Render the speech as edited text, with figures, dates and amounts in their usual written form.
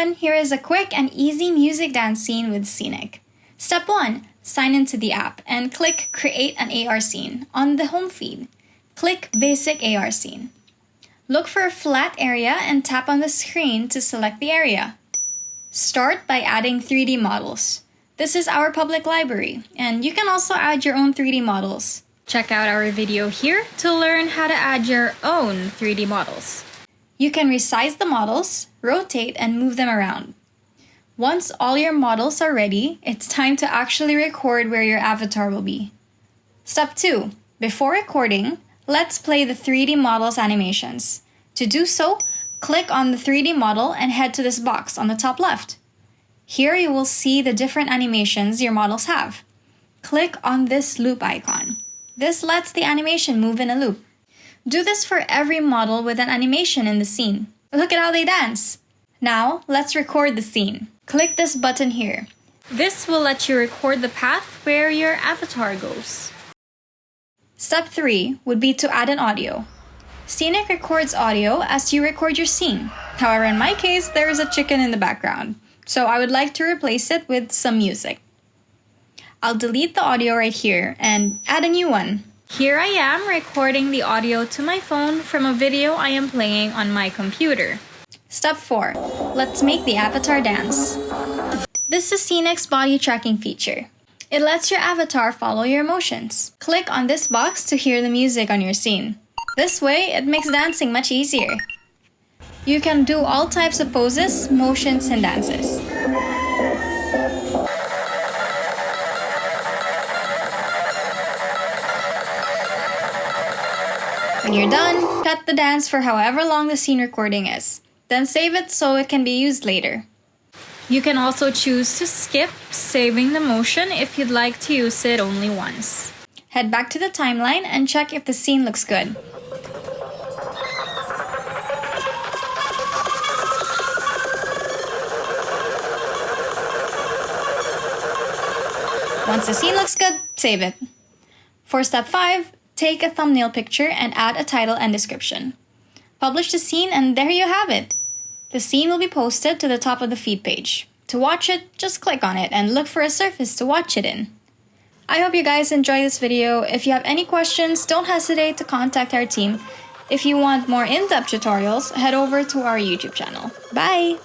everyone, here is a quick and easy music dance scene with Scenic. Step 1. Sign into the app and click Create an AR Scene on the home feed. Click Basic AR Scene. Look for a flat area and tap on the screen to select the area. Start by adding 3D models. This is our public library, and you can also add your own 3D models. Check out our video here to learn how to add your own 3D models. You can resize the models, rotate, and move them around. Once all your models are ready, it's time to actually record where your avatar will be. Step 2. Before recording, let's play the 3D models animations. To do so, click on the 3D model and head to this box on the top left. Here you will see the different animations your models have. Click on this loop icon. This lets the animation move in a loop. Do this for every model with an animation in the scene. Look at how they dance! Now, let's record the scene. Click this button here. This will let you record the path where your avatar goes. Step 3 would be to add an audio. Scenic records audio as you record your scene. However, in my case, there is a chicken in the background, so I would like to replace it with some music. I'll delete the audio right here and add a new one. Here I am recording the audio to my phone from a video I am playing on my computer. Step 4. Let's make the avatar dance. This is Scenic's body tracking feature. It lets your avatar follow your motions. Click on this box to hear the music on your scene. This way, it makes dancing much easier. You can do all types of poses, motions, and dances. When you're done, cut the dance for however long the scene recording is. Then save it so it can be used later. You can also choose to skip saving the motion if you'd like to use it only once. Head back to the timeline and check if the scene looks good. Once the scene looks good, save it. For step 5, take a thumbnail picture and add a title and description. Publish the scene and there you have it. The scene will be posted to the top of the feed page. To watch it, just click on it and look for a surface to watch it in. I hope you guys enjoyed this video. If you have any questions, don't hesitate to contact our team. If you want more in-depth tutorials, head over to our YouTube channel. Bye!